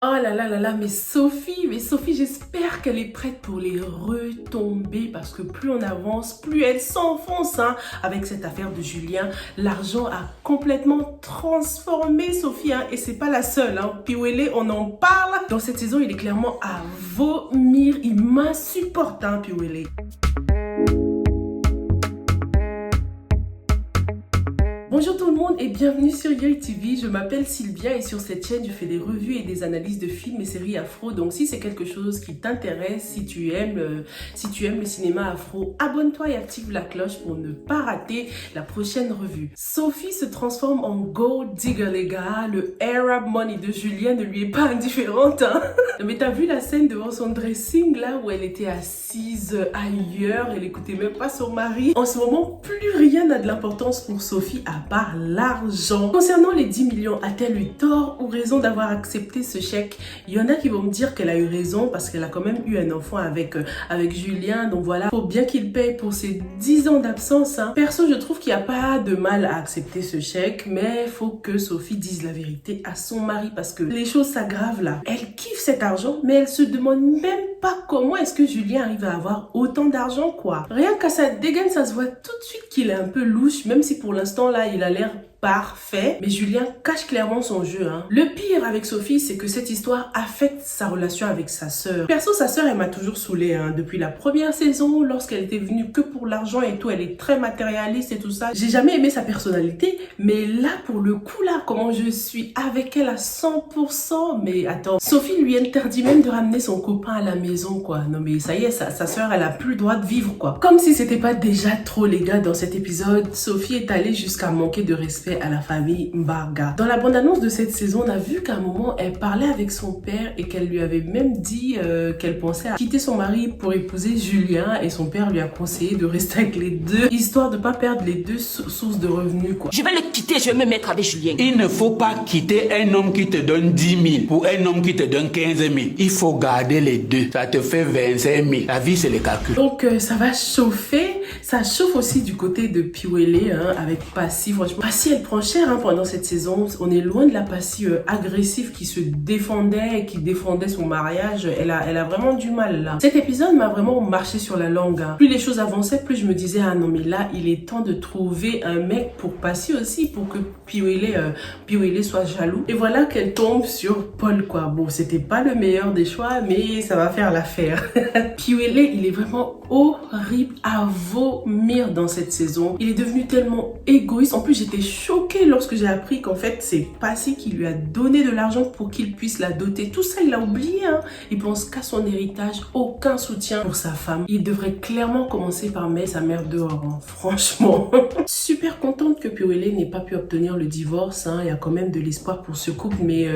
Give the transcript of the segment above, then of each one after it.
Oh là là là là, mais Sophie, j'espère qu'elle est prête pour les retombées parce que plus on avance, plus elle s'enfonce hein, avec cette affaire de Julien. L'argent a complètement transformé Sophie hein, et c'est pas la seule. Hein. Piwele, on en parle. Dans cette saison, il est clairement à vomir. Il m'insupporte, hein, Piwele. Bonjour tout le monde et bienvenue sur Yoy TV, je m'appelle Sylvia et sur cette chaîne je fais des revues et des analyses de films et séries afro. Donc si c'est quelque chose qui t'intéresse, si tu aimes le cinéma afro, abonne-toi et active la cloche pour ne pas rater la prochaine revue. Sophie se transforme en gold digger les gars, le Arab money de Julien ne lui est pas indifférente hein. Mais t'as vu la scène devant son dressing là où elle était assise ailleurs, elle écoutait même pas son mari. En ce moment plus rien n'a de l'importance pour Sophie à part l'argent. Concernant les 10 millions, a-t-elle eu tort ou raison d'avoir accepté ce chèque? Il y en a qui vont me dire qu'elle a eu raison parce qu'elle a quand même eu un enfant avec Julien. Donc voilà, faut bien qu'il paye pour ses 10 ans d'absence. Hein. Perso, je trouve qu'il n'y a pas de mal à accepter ce chèque, mais il faut que Sophie dise la vérité à son mari parce que les choses s'aggravent là. Elle kiffe cet argent, mais elle se demande même pas comment est-ce que Julien arrive à avoir autant d'argent quoi. Rien qu'à sa dégaine, ça se voit tout de suite qu'il est un peu louche, même si pour l'instant là, il a l'air parfait, mais Julien cache clairement son jeu. Hein. Le pire avec Sophie, c'est que cette histoire affecte sa relation avec sa sœur. Perso, sa sœur, elle m'a toujours saoulée. Hein. Depuis la première saison, lorsqu'elle était venue que pour l'argent et tout, elle est très matérialiste et tout ça. J'ai jamais aimé sa personnalité, mais là, pour le coup, là, comment je suis avec elle à 100%. Mais attends, Sophie lui interdit même de ramener son copain à la maison, quoi. Non mais ça y est, sa sœur, elle a plus le droit de vivre, quoi. Comme si c'était pas déjà trop, les gars, dans cet épisode, Sophie est allée jusqu'à manquer de respect à la famille Mbarga. Dans la bande-annonce de cette saison, on a vu qu'à un moment, elle parlait avec son père et qu'elle lui avait même dit qu'elle pensait à quitter son mari pour épouser Julien et son père lui a conseillé de rester avec les deux, histoire de pas perdre les deux sources de revenus, quoi. Je vais le quitter, je vais me mettre avec Julien. Il ne faut pas quitter un homme qui te donne 10 000 pour un homme qui te donne 15 000. Il faut garder les deux. Ça te fait 25 000. La vie, c'est les calculs. Donc, ça va chauffer. Ça chauffe aussi du côté de Piwele hein, avec Passy. Franchement, Passy, elle prend cher hein, pendant cette saison. On est loin de la Passy agressive qui se défendait, qui défendait son mariage. Elle a vraiment du mal là. Cet épisode m'a vraiment marché sur la langue. Hein. Plus les choses avançaient, plus je me disais ah non mais là il est temps de trouver un mec pour Passy aussi pour que Piwele soit jaloux. Et voilà qu'elle tombe sur Paul quoi. Bon c'était pas le meilleur des choix mais ça va faire l'affaire. Piwele il est vraiment horrible à vomir dans cette saison. Il est devenu tellement égoïste. En plus j'étais choquée lorsque j'ai appris qu'en fait c'est Passy qui lui a donné de l'argent pour qu'il puisse la doter. Tout ça il l'a oublié hein. Il pense qu'à son héritage, aucun soutien pour sa femme. Il devrait clairement commencer par mettre sa mère dehors hein. Franchement. Super contente que Piwele n'ait pas pu obtenir le divorce hein. Il y a quand même de l'espoir pour ce couple mais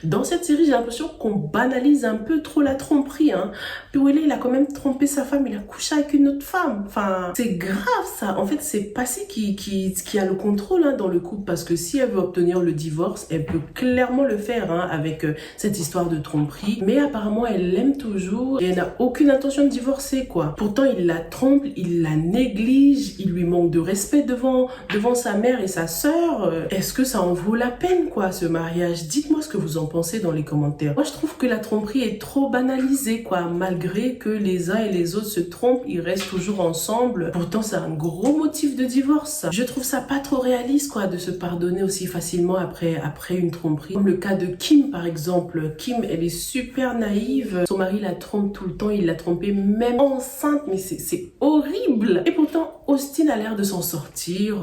dans cette série j'ai l'impression qu'on banalise un peu trop la tromperie hein. Piwele il a quand même trompé sa femme, il a couché avec une autre femme. Enfin c'est grave ça. En fait c'est Passy qui a le contrôle hein, dans le couple parce que si elle veut obtenir le divorce, elle peut clairement le faire hein, avec cette histoire de tromperie. Mais apparemment, elle l'aime toujours et elle n'a aucune intention de divorcer quoi. Pourtant, il la trompe, il la néglige, il lui manque de respect devant sa mère et sa sœur. Est-ce que ça en vaut la peine quoi, ce mariage? Dites-moi ce que vous en pensez dans les commentaires. Moi, je trouve que la tromperie est trop banalisée quoi. Malgré que les uns et les autres se trompent, ils restent toujours ensemble. Pourtant, c'est un gros motif de divorce. Je trouve ça pas trop réaliste quoi de se pardonner aussi facilement après une tromperie. Comme le cas de Kim par exemple. Kim elle est super naïve. Son mari la trompe tout le temps. Il l'a trompée même enceinte. Mais c'est horrible. Et pourtant Austin a l'air de s'en sortir.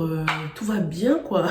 Tout va bien quoi.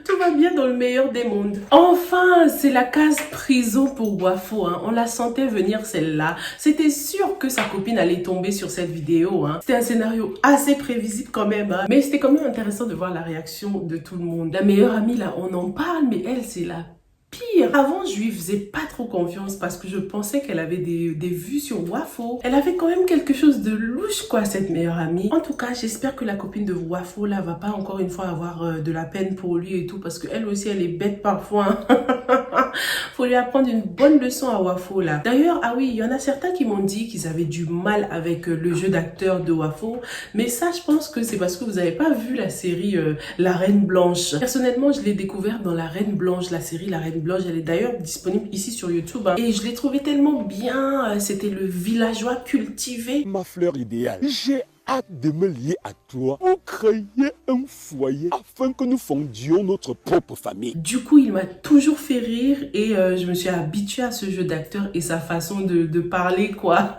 Tout va bien dans le meilleur des mondes. Enfin, c'est la case prison pour Wafo. Hein. On la sentait venir celle-là. C'était sûr que sa copine allait tomber sur cette vidéo. Hein. C'était un scénario assez prévisible quand même. Hein. Mais c'était quand même intéressant de voir la réaction de tout le monde. La meilleure amie, là, on en parle, mais elle, c'est la pire. Avant, je lui faisais pas trop confiance parce que je pensais qu'elle avait des vues sur Wafo. Elle avait quand même quelque chose de louche, quoi, cette meilleure amie. En tout cas, j'espère que la copine de Wafo, là, va pas encore une fois avoir de la peine pour lui et tout parce qu'elle aussi, elle est bête parfois. Hein. Faut lui apprendre une bonne leçon à Wafo là. D'ailleurs, ah oui, il y en a certains qui m'ont dit qu'ils avaient du mal avec le jeu d'acteur de Wafo. Mais ça, je pense que c'est parce que vous n'avez pas vu la série La Reine Blanche. Personnellement, je l'ai découverte dans La Reine Blanche. La série La Reine Blanche, elle est d'ailleurs disponible ici sur YouTube. Et je l'ai trouvé tellement bien. C'était le villageois cultivé. Ma fleur idéale, j'ai hâte de me lier à toi pour créer un foyer afin que nous fondions notre propre famille. Du coup, il m'a toujours fait rire et je me suis habituée à ce jeu d'acteur et sa façon de parler, quoi.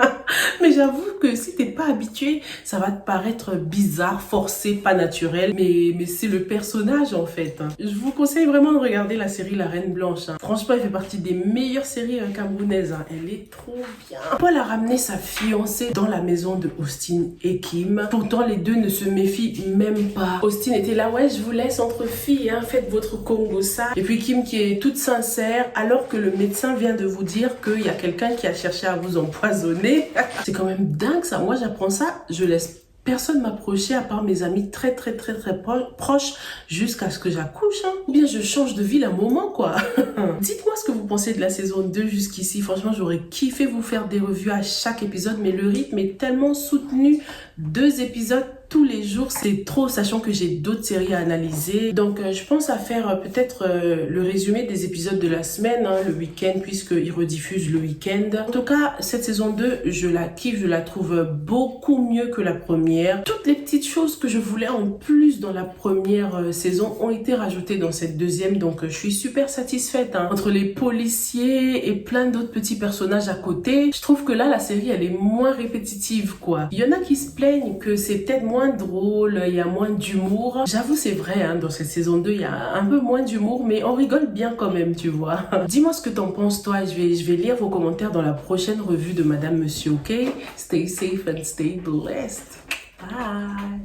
Mais j'avoue que si t'es pas habitué, ça va te paraître bizarre, forcé, pas naturel. Mais c'est le personnage, en fait. Je vous conseille vraiment de regarder la série La Reine Blanche. Franchement, elle fait partie des meilleures séries camerounaises. Elle est trop bien. Paul a ramené sa fiancée dans la maison de Austin et Kim. Pourtant, les deux ne se méfient même pas. Austin était là, ouais, je vous laisse entre filles, hein, faites votre Congo ça. Et puis Kim qui est toute sincère, alors que le médecin vient de vous dire qu'il y a quelqu'un qui a cherché à vous empoisonner. C'est quand même dingue ça. Moi, j'apprends ça, je laisse personne m'approcher à part mes amis très proches jusqu'à ce que j'accouche. Ou bien je change de ville un moment, quoi. Dites-moi ce que vous pensez de la saison 2 jusqu'ici. Franchement, j'aurais kiffé vous faire des revues à chaque épisode, mais le rythme est tellement soutenu. 2 épisodes tous les jours, c'est trop, sachant que j'ai d'autres séries à analyser. Donc, je pense à faire peut-être le résumé des épisodes de la semaine, le week-end, puisqu'ils rediffusent le week-end. En tout cas, cette saison 2, je la kiffe, je la trouve beaucoup mieux que la première. Toutes les petites choses que je voulais en plus dans la première saison ont été rajoutées dans cette deuxième, donc je suis super satisfaite. Entre les policiers et plein d'autres petits personnages à côté, je trouve que là, la série, elle est moins répétitive, quoi. Il y en a qui se plaignent que c'est peut-être moins drôle, il y a moins d'humour. J'avoue, c'est vrai, dans cette saison 2, il y a un peu moins d'humour, mais on rigole bien quand même, tu vois. Dis-moi ce que t'en penses, toi. Je vais lire vos commentaires dans la prochaine revue de Madame Monsieur, ok? Stay safe and stay blessed. Bye!